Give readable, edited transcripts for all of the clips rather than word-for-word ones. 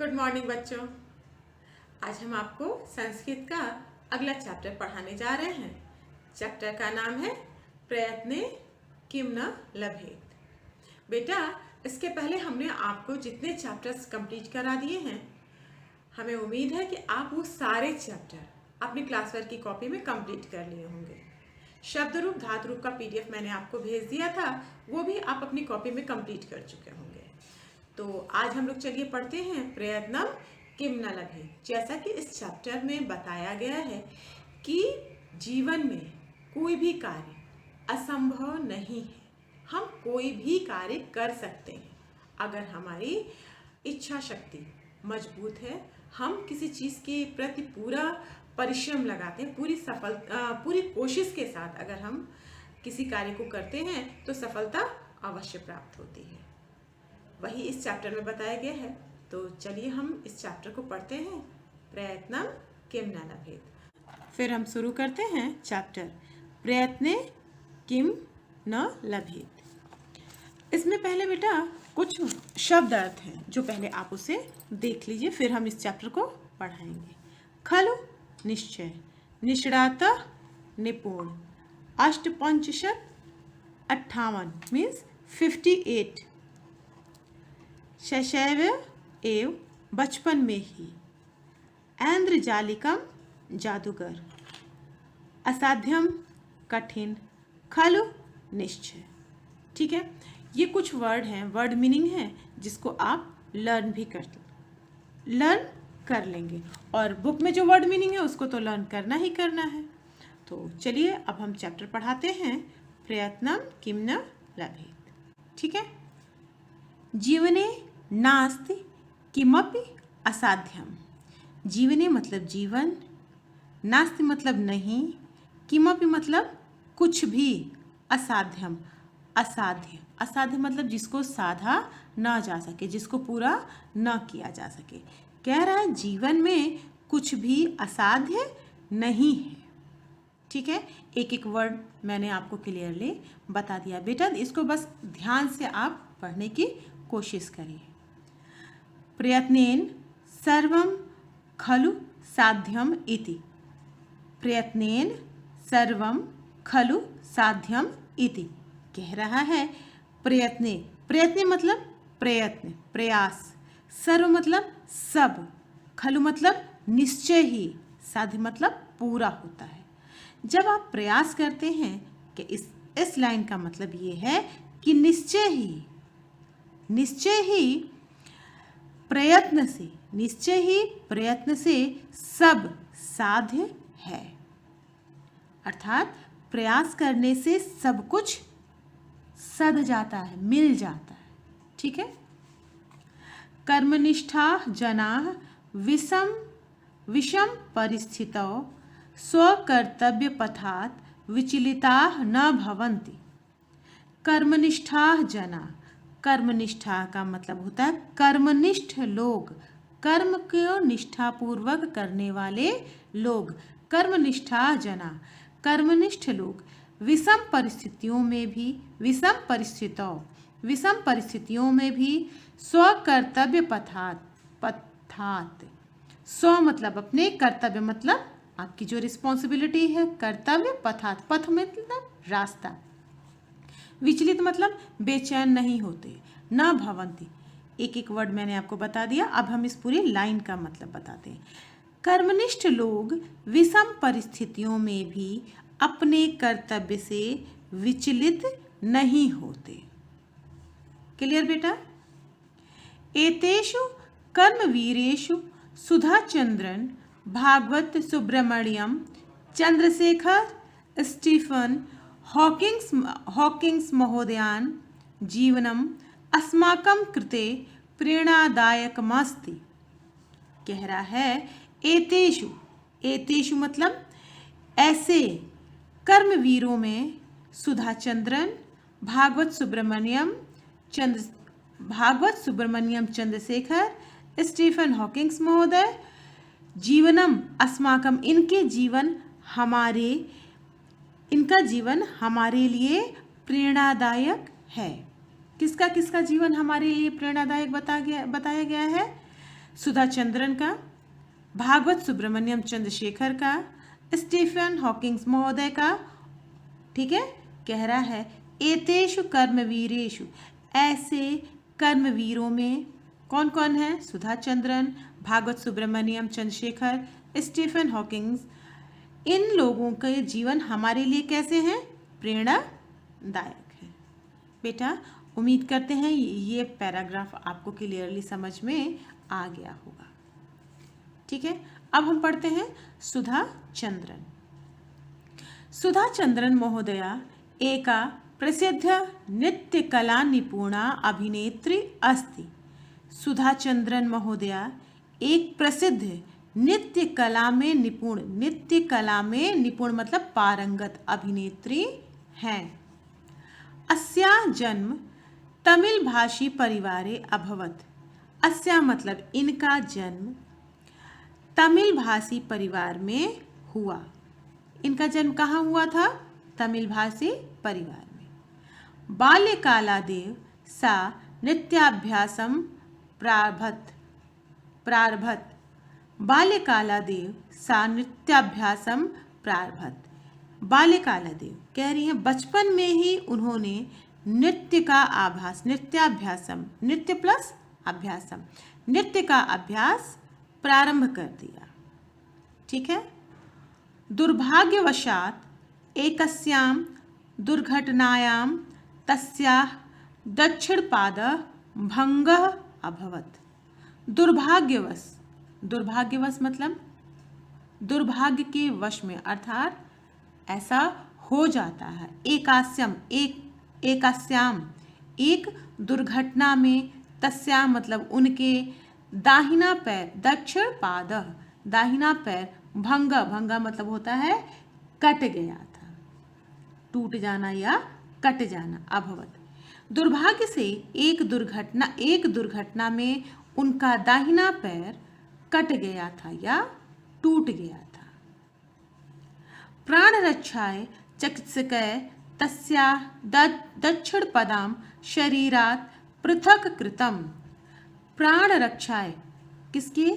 Good morning बच्चों। आज हम आपको संस्कृत का अगला चैप्टर पढ़ाने जा रहे हैं। चैप्टर का नाम है प्रयत्ने किम न लभेत। बेटा, इसके पहले हमने आपको जितने चैप्टर्स कंप्लीट करा दिए हैं, हमें उम्मीद है कि आप वो सारे चैप्टर अपनी क्लास वर्क की कॉपी में कंप्लीट कर लिए होंगे। शब्द रूप धातु रूप का पीडीएफ मैंने आपको भेज दिया था, वो भी आप अपनी कॉपी में कंप्लीट कर चुके होंगे। तो आज हम लोग चलिए पढ़ते हैं प्रयत्नम किम न लभेत। जैसा कि इस चैप्टर में बताया गया है कि जीवन में कोई भी कार्य असंभव नहीं है। हम कोई भी कार्य कर सकते हैं अगर हमारी इच्छा शक्ति मजबूत है। हम किसी चीज़ के प्रति पूरा परिश्रम लगाते हैं, पूरी कोशिश के साथ अगर हम किसी कार्य को करते हैं तो सफलता अवश्य प्राप्त होती है। वही इस चैप्टर में बताया गया है। तो चलिए हम इस चैप्टर को पढ़ते हैं, प्रयत्नम किम न लभेत। फिर हम शुरू करते हैं चैप्टर प्रयत्ने किम न लभेत। इसमें पहले बेटा कुछ शब्द अर्थ हैं जो पहले आप उसे देख लीजिए, फिर हम इस चैप्टर को पढ़ाएंगे। खलु निश्चय, निष्णातः निपुण, अष्टपंचशत 58 मीन्स 58, शैशव एव बचपन में ही, ऐन्द्रजालिकम जादूगर, असाध्यम कठिन, खलु निश्चय। ठीक है, ये कुछ वर्ड हैं, वर्ड मीनिंग है जिसको आप लर्न कर लेंगे, और बुक में जो वर्ड मीनिंग है उसको तो लर्न करना ही करना है। तो चलिए अब हम चैप्टर पढ़ाते हैं, प्रयत्नम किम न लभेत। ठीक है, जीवने नास्ति किमपि असाध्यम। जीवने मतलब जीवन, नास्ति मतलब नहीं, किमपि मतलब कुछ भी, असाध्यम असाध्य, असाध्य मतलब जिसको साधा ना जा सके, जिसको पूरा ना किया जा सके। कह रहा है जीवन में कुछ भी असाध्य नहीं है। ठीक है, एक एक वर्ड मैंने आपको क्लियरली बता दिया बेटा, इसको बस ध्यान से आप पढ़ने की कोशिश करिए। प्रयत्नेन सर्वं खलु साध्यम इति। प्रयत्नेन सर्वं खलु साध्यम इति। कह रहा है प्रयत्ने, प्रयत्ने मतलब प्रयत्न, प्रयास, सर्व मतलब सब, खलु मतलब निश्चय ही, साध्य मतलब पूरा होता है। जब आप प्रयास करते हैं कि इस लाइन का मतलब ये है कि निश्चय ही प्रयत्न से सब साध्य है। अर्थात प्रयास करने से सब कुछ सध जाता है, मिल जाता है। ठीक है, कर्मनिष्ठा जनाः विषम परिस्थितौ स्वकर्तव्य पथात् विचलिताः न भवन्ति। कर्मनिष्ठा जना, कर्मनिष्ठा का मतलब होता है कर्मनिष्ठ लोग, कर्म को निष्ठापूर्वक करने वाले लोग। कर्मनिष्ठा जना, कर्मनिष्ठ लोग, विषम परिस्थितियों में भी स्वकर्तव्य पथात्, स्व मतलब अपने, कर्तव्य मतलब आपकी जो रिस्पॉन्सिबिलिटी है, कर्तव्य पथात्, पथ मतलब रास्ता, विचलित मतलब बेचैन नहीं होते, न भवंती। एक एक वर्ड मैंने आपको बता दिया, अब हम इस पूरी लाइन का मतलब बताते हैं। कर्मनिष्ठ लोग विषम परिस्थितियों में भी अपने कर्तव्य से विचलित नहीं होते। क्लियर बेटा? एतेषु कर्मवीरेषु सुधाचंद्रन, भागवत सुब्रमण्यम, चंद्रशेखर, स्टीफन हॉकिंग्स महोदयान जीवनम अस्माकं कृते प्रेरणादायकमस्ति। कह रहा है एतेषु मतलब ऐसे कर्मवीरों में, सुधाचंद्रन, भागवत सुब्रमण्यम चंद्रशेखर, स्टीफन हॉकिंग्स महोदय, जीवनम अस्माकम, इनका जीवन हमारे लिए प्रेरणादायक है। किसका जीवन हमारे लिए प्रेरणादायक बताया गया है? सुधा चंद्रन का, भागवत सुब्रमण्यम चंद्रशेखर का, स्टीफन हॉकिंग महोदय का। ठीक है, कह रहा है एतेषु कर्मवीरेषु, ऐसे कर्मवीरों में कौन कौन है? Sudha Chandran, Bhagavat Subramaniam Chandrashekhar, Stephen Hawking. इन लोगों के जीवन हमारे लिए कैसे हैं? प्रेरणादायक है। बेटा उम्मीद करते हैं ये पैराग्राफ आपको क्लियरली समझ में आ गया होगा। ठीक है, अब हम पढ़ते हैं सुधा चंद्रन। सुधा चंद्रन महोदया एका प्रसिद्ध नृत्यकला निपुणा अभिनेत्री अस्ति। सुधा चंद्रन महोदया एक प्रसिद्ध नृत्य कला में निपुण मतलब पारंगत अभिनेत्री हैं। अस्याः जन्म तमिल भाषी परिवारे अभवत। अस्या मतलब इनका जन्म तमिल भाषी परिवार में हुआ। इनका जन्म कहाँ हुआ था? तमिल भाषी परिवार में। बाल्यकालादेव सा नृत्याभ्यासं प्रारभत। बाल्यकालादेव सा नृत्याभ्यासं प्रारभत। बाल्यकालादेव कह रही हैं बचपन में ही उन्होंने नृत्य का आभास, नृत्याभ्यासम, नृत्य प्लस अभ्यासम, नृत्य का अभ्यास प्रारंभ कर दिया। ठीक है, दुर्भाग्यवशात एकस्यां दुर्घटनायां तस्याः दक्षिणपादः भंगः अभवत्। दुर्भाग्यवश मतलब दुर्भाग्य के वश में, अर्थात ऐसा हो जाता है। एकास्याम एक दुर्घटना में, तस्याम मतलब उनके, दाहिना पैर, दक्षिण पादः दाहिना पैर, भंगा मतलब होता है कट गया था, टूट जाना या कट जाना, अभवत। दुर्भाग्य से एक दुर्घटना में उनका दाहिना पैर कट गया था या टूट गया था। प्राण रक्षाय चिकित्सकय तस्याः दक्षिण पदाम शरीरात पृथक कृतम। प्राण रक्षाय किसके?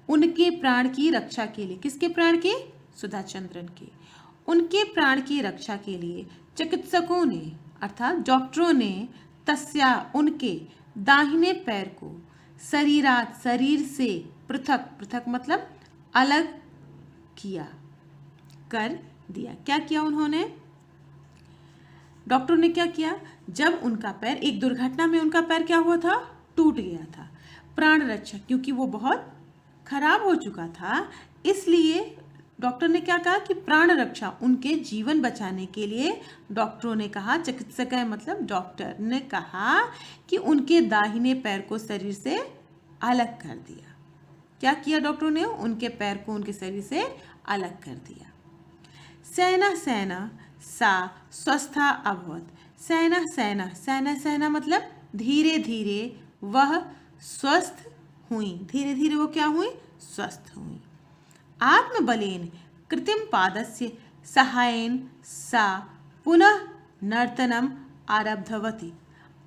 उनके प्राण की रक्षा के लिए। किसके प्राण के? सुधा चंद्रन के। उनके प्राण की रक्षा के लिए चिकित्सकों ने अर्थात डॉक्टरों ने तस्या उनके दाहिने पैर को शरीरात शरीर से पृथक मतलब अलग किया, कर दिया। क्या किया उन्होंने? डॉक्टर ने क्या किया? जब उनका पैर, एक दुर्घटना में उनका पैर क्या हुआ था? टूट गया था। प्राण रक्षा, क्योंकि वो बहुत खराब हो चुका था, इसलिए डॉक्टर ने क्या कहा कि प्राण रक्षा, उनके जीवन बचाने के लिए डॉक्टरों ने कहा, चिकित्सक है मतलब डॉक्टर ने कहा कि उनके दाहिने पैर को शरीर से अलग कर दिया। क्या किया डॉक्टरों ने? उनके पैर को उनके शरीर से अलग कर दिया। सेना सा स्वस्था अभवत। सेना मतलब धीरे धीरे वह स्वस्थ हुई। धीरे धीरे वो क्या हुई? स्वस्थ हुई। आत्मबलेन कृत्रिम पादस्य सहायेन सा पुनः नर्तनम आरब्धवती।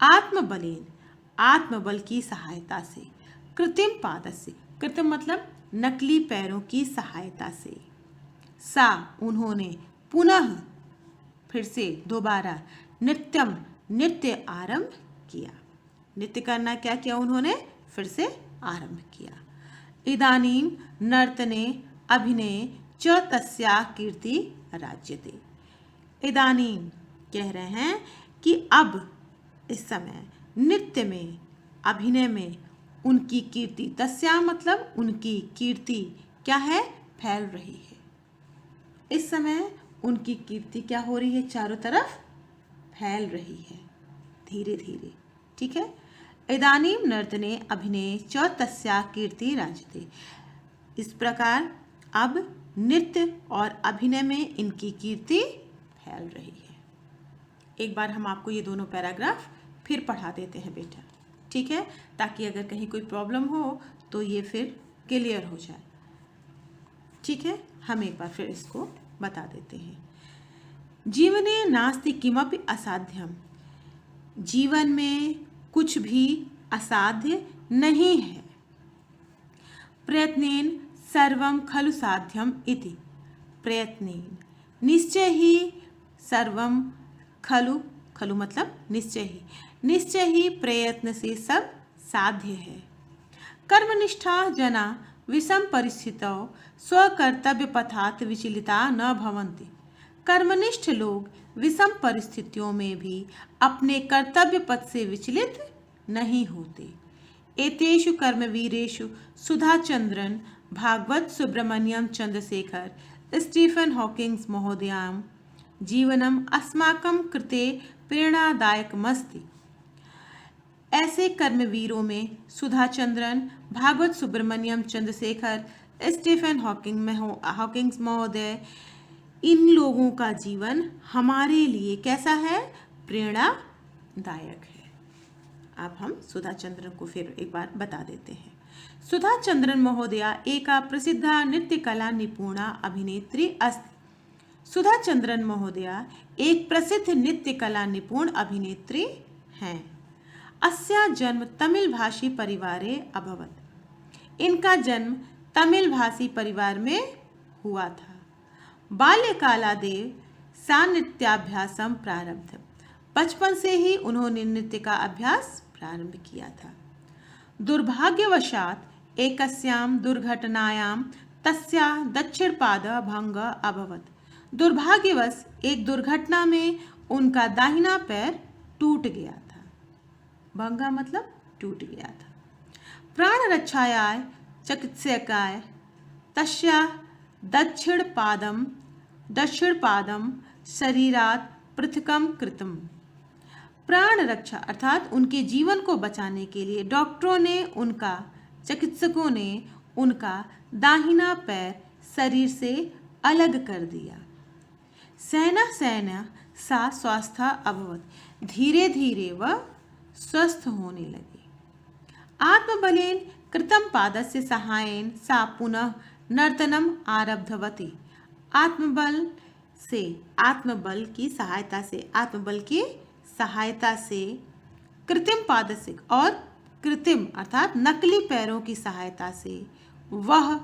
आत्मबलेन आत्मबल की सहायता से, कृत्रिम पादस्य, कृत्रिम मतलब नकली पैरों की सहायता से, सा उन्होंने, पुनः फिर से दोबारा, नृत्य आरंभ किया। नृत्य करना क्या किया उन्होंने? फिर से आरंभ किया। इदानीं नर्तने अभिनय च तस्याः कीर्ति राज्यते। इदानीं कह रहे हैं कि अब इस समय नृत्य में, अभिनय में उनकी कीर्ति, तस्या मतलब उनकी, कीर्ति क्या है? फैल रही है। इस समय उनकी कीर्ति क्या हो रही है? चारों तरफ फैल रही है धीरे धीरे। ठीक है, इदानीं नर्तने अभिनय च तस्याः कीर्ति राज्यते। इस प्रकार अब नृत्य और अभिनय में इनकी कीर्ति फैल रही है। एक बार हम आपको ये दोनों पैराग्राफ फिर पढ़ा देते हैं बेटा, ठीक है, ताकि अगर कहीं कोई प्रॉब्लम हो तो ये फिर क्लियर हो जाए। ठीक है, हम एक बार फिर इसको बता देते हैं। जीवने नास्ति किमपि असाध्यम। जीवन में कुछ भी असाध्य नहीं है। प्रयत्नेन सर्वं खलु साध्यम इति। प्रयत्नेन निश्चय ही सर्वं खलु, खलु मतलब निश्चय ही प्रयत्न से सब साध्य है। कर्मनिष्ठा जना विषम परिस्थितौ स्वकर्तव्य पथात् विचलिता न भवन्ति। कर्मनिष्ठ लोग विषम परिस्थितियों में भी अपने कर्तव्य पथ से विचलित नहीं होते। एतेषु कर्मवीरेषु सुधाचंद्रन, भागवत सुब्रमण्यम चंद्रशेखर, स्टीफन हॉकिंग्स महोदयां जीवनम अस्माकं कृते प्रेरणादायकमस्ति। ऐसे कर्मवीरों में सुधाचंद्रन, भागवत सुब्रमण्यम चंद्रशेखर, स्टीफन हॉकिंग्स महोदय, इन लोगों का जीवन हमारे लिए कैसा है? प्रेरणादायक है। अब हम सुधाचंद्रन को फिर एक बार बता देते हैं। सुधाचंद्रन महोदया एका प्रसिद्धा नृत्यकला निपुणा अभिनेत्री अस्ति। सुधाचंद्रन महोदया एक प्रसिद्ध नृत्यकला निपुण अभिनेत्री हैं। अस्या जन्म तमिल भाषी परिवारे अभवत्। इनका जन्म तमिल भाषी परिवार में हुआ था। बाल्यकालादेव सा नृत्याभ्यासम प्रारब्ध। बचपन से ही उन्होंने नृत्य का अभ्यास प्रारंभ किया था। दुर्भाग्यवशात एकस्यां दुर्घटनायां तस्याः दक्षिणपादः भंगः अभवत्। दुर्भाग्यवश एक दुर्घटना में उनका दाहिना पैर टूट गया था। भंगा मतलब टूट गया था। प्राण रक्षायाय चिकित्सकाय तस्याः दक्षिणपादम शरीरात् पृथकं कृतम्। प्राण रक्षा अर्थात उनके जीवन को बचाने के लिए चिकित्सकों ने उनका दाहिना पैर शरीर से अलग कर दिया। सेना सा स्वस्था अभवत्। धीरे धीरे वह स्वस्थ होने लगे। आत्मबलेन कृतं पादस्य सहायेन सा पुनः नर्तनम आरब्धवती। आत्मबल की सहायता से कृत्रिम पादस्य और कृत्रिम अर्थात नकली पैरों की सहायता से वह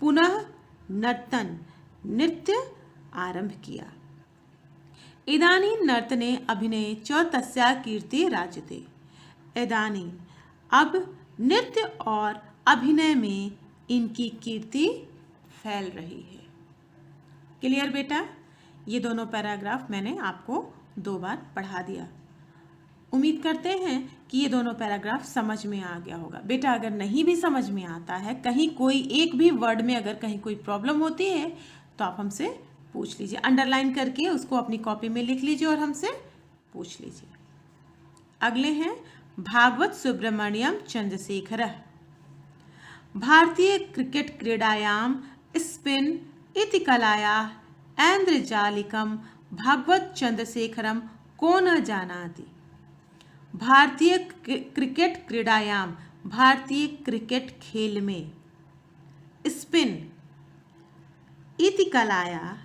पुनः नृत्य आरंभ किया। इदानीं नर्तने अभिनये च तस्या कीर्ति राजते। इदानीं अब नृत्य और अभिनय में इनकी कीर्ति फैल रही है। क्लियर बेटा? ये दोनों पैराग्राफ मैंने आपको 2 बार पढ़ा दिया। उम्मीद करते हैं कि ये दोनों पैराग्राफ समझ में आ गया होगा। बेटा अगर नहीं भी समझ में आता है, कहीं कोई एक भी वर्ड में अगर कहीं कोई प्रॉब्लम होती है तो आप हमसे पूछ लीजिए। अंडरलाइन करके उसको अपनी कॉपी में लिख लीजिए और हमसे पूछ लीजिए। अगले हैं भागवत सुब्रमण्यम चंद्रशेखर। भारतीय क्रिकेट क्रीडायां स्पिन इति कलायाः ऐन्द्रजालिकं भागवत चंद्रशेखरम को न जानाति। भारतीय क्रिकेट क्रीडायां भारतीय क्रिकेट खेल में स्पिन इति कलाया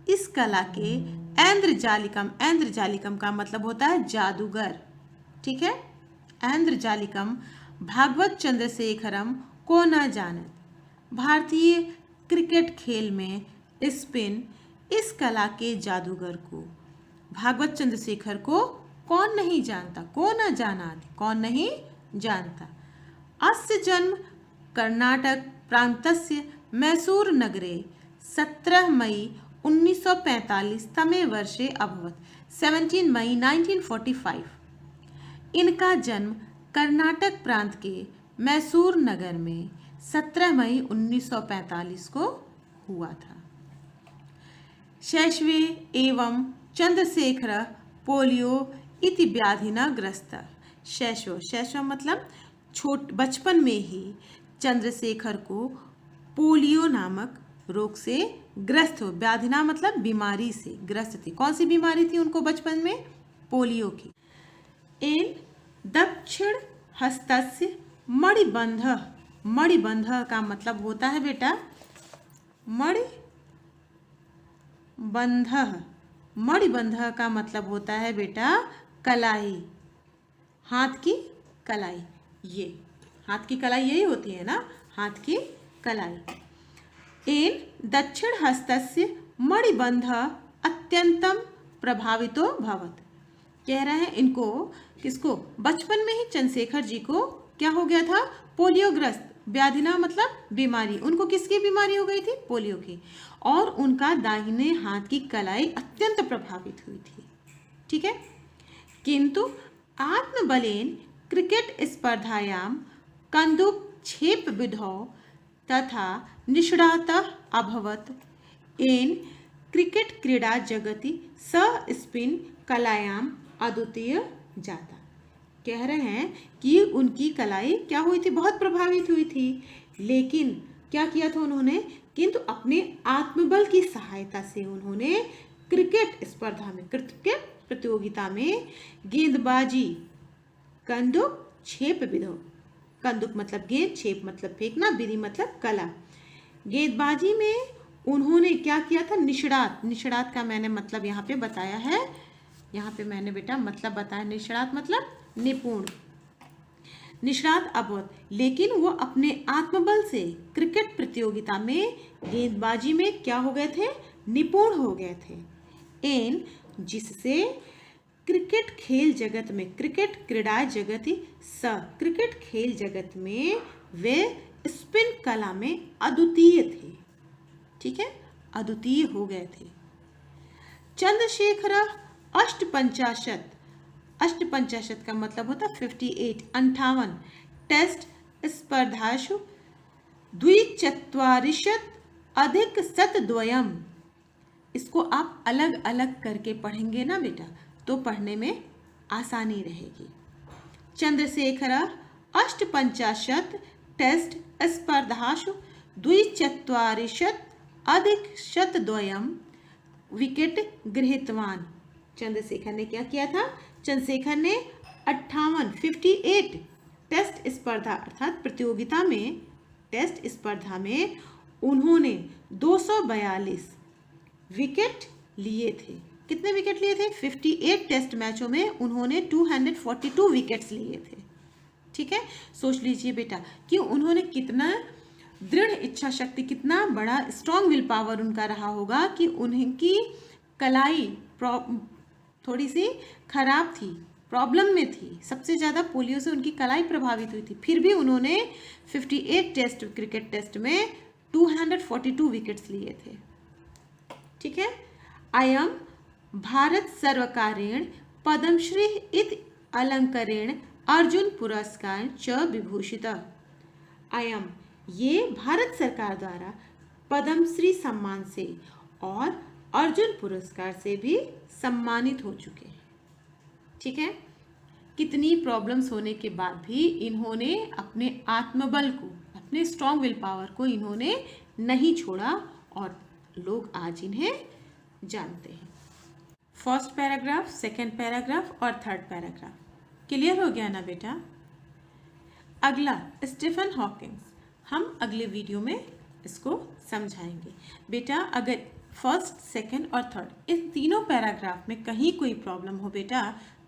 इस कला के ऐन्द्रजालिकम का मतलब होता है जादूगर। ठीक है? ऐन्द्रजालिकम भागवत चंद्रशेखरम को न जानत। भारतीय क्रिकेट खेल में स्पिन इस कला के जादूगर को भागवत चंद्रशेखर को कौन नहीं जानता? को न जानाति, कौन नहीं जानता। अस्य जन्म कर्नाटक प्रान्तस्य मैसूर नगरे 17 मई 1945 तमे वर्षे अभवत्। 17 मई 1945। इनका जन्म कर्नाटक प्रांत के मैसूर नगर में 17 मई 1945 को हुआ था। शैशवे एवं चंद्रशेखर पोलियो इति व्याधिना ग्रस्त। शैशव मतलब बचपन में ही चंद्रशेखर को पोलियो नामक रोग से ग्रस्त हो। व्याधिना मतलब बीमारी से ग्रस्त थी। कौन सी बीमारी थी उनको बचपन में? पोलियो की। एन दक्षिण हस्तस्य मणिबंध का मतलब होता है बेटा मणिबंध का मतलब होता है बेटा कलाई, हाथ की कलाई। ये हाथ की कलाई यही होती है ना, हाथ की कलाई। एन दक्षिण हस्तस्य मणिबंध अत्यंतम प्रभावितो भवत। कह रहे हैं इनको, किसको, बचपन में ही चंद्रशेखर जी को क्या हो गया था, पोलियोग्रस्त, व्याधिना मतलब बीमारी, उनको किसकी बीमारी हो गई थी, पोलियो की, और उनका दाहिने हाथ की कलाई अत्यंत प्रभावित हुई थी। ठीक है। किंतु आत्मबलेन क्रिकेट स्पर्धायां कन्दुकक्षेप विधौ तथा निष्णातः अभवत। एन क्रिकेट क्रीडा जगति स स्पिन कलायाम अद्वितीय जाता। कह रहे हैं कि उनकी कलाई क्या हुई थी, बहुत प्रभावित हुई थी, लेकिन क्या किया था उन्होंने, किंतु अपने आत्मबल की सहायता से उन्होंने क्रिकेट स्पर्धा में, क्रिकेट प्रतियोगिता में गेंदबाजी, कंदुक छेप विधो, कंदुक मतलब गेंद, छेप मतलब फेंकना, विधि मतलब कला, गेंदबाजी में उन्होंने क्या किया था, निष्णात, निष्णात का मैंने मतलब यहाँ पे बताया है, यहाँ पे मैंने बेटा मतलब बताया, निष्णात मतलब निपुण, निष्णात अबोध, लेकिन वो अपने आत्मबल से क्रिकेट प्रतियोगिता में गेंदबाजी में क्या हो गए थे, निपुण हो गए थे। एन जिससे क्रिकेट खेल जगत में, क्रिकेट क्रीड़ा जगति स, क्रिकेट खेल जगत में वे स्पिन कला में अद्वितीय थे। ठीक है, अद्वितीय हो गए थे। चंद्रशेखर अष्टपंचाशत, अष्टपंचाशत का मतलब होता 58, 58 टेस्ट स्पर्धासु द्विचत्वारिशत अधिक शतद्वयम्। इसको आप अलग अलग करके पढ़ेंगे ना बेटा, तो पढ़ने में आसानी रहेगी। चंद्रशेखर अष्टपंचाशत टेस्ट स्पर्धासु द्विचत्वारिशत अधिक शतद्वयम् विकेट गृहीतवान्। चंद्रशेखर ने क्या किया था, चंद्रशेखर ने 58 टेस्ट स्पर्धा अर्थात प्रतियोगिता में, टेस्ट स्पर्धा में उन्होंने 242 विकेट लिए थे। कितने विकेट लिए थे, 58 टेस्ट मैचों में उन्होंने 242 विकेट्स लिए थे। ठीक है, सोच लीजिए बेटा कि उन्होंने कितना दृढ़ इच्छा शक्ति, कितना बड़ा स्ट्रॉन्ग विल पावर उनका रहा होगा कि उनकी कलाई थोड़ी सी खराब थी, प्रॉब्लम में थी, सबसे ज़्यादा पोलियो से उनकी कलाई प्रभावित हुई थी, फिर भी उन्होंने 58 टेस्ट, क्रिकेट टेस्ट में 242 विकेट्स लिए थे। ठीक है। अयम भारत सर्वकारेण पद्मश्री इति अलंकरेण अर्जुन पुरस्कार च विभूषितः। अयम ये भारत सरकार द्वारा पद्मश्री सम्मान से और अर्जुन पुरस्कार से भी सम्मानित हो चुके हैं। ठीक है। कितनी प्रॉब्लम्स होने के बाद भी इन्होंने अपने आत्मबल को, अपने स्ट्रॉन्ग विल पावर को इन्होंने नहीं छोड़ा और लोग आज इन्हें जानते हैं। फर्स्ट पैराग्राफ, सेकंड पैराग्राफ और थर्ड पैराग्राफ क्लियर हो गया ना बेटा। अगला स्टीफन हॉकिंस, हम अगले वीडियो में इसको समझाएंगे। बेटा अगर फर्स्ट, सेकंड और थर्ड इन तीनों पैराग्राफ में कहीं कोई प्रॉब्लम हो बेटा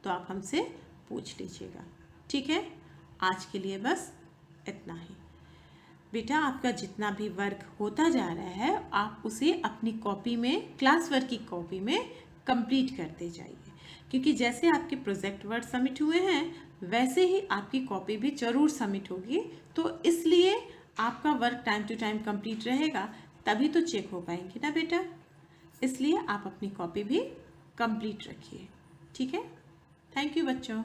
तो आप हमसे पूछ लीजिएगा। ठीक है, आज के लिए बस इतना ही। बेटा आपका जितना भी वर्क होता जा रहा है आप उसे अपनी कॉपी में, क्लास वर्क की कॉपी में कंप्लीट करते जाइए, क्योंकि जैसे आपके प्रोजेक्ट वर्क सबमिट हुए हैं वैसे ही आपकी कॉपी भी जरूर सबमिट होगी, तो इसलिए आपका work time to time complete रहेगा, तभी तो चेक हो पाएंगे ना बेटा। इसलिए आप अपनी कॉपी भी कंप्लीट रखिए। ठीक है, थैंक यू बच्चों।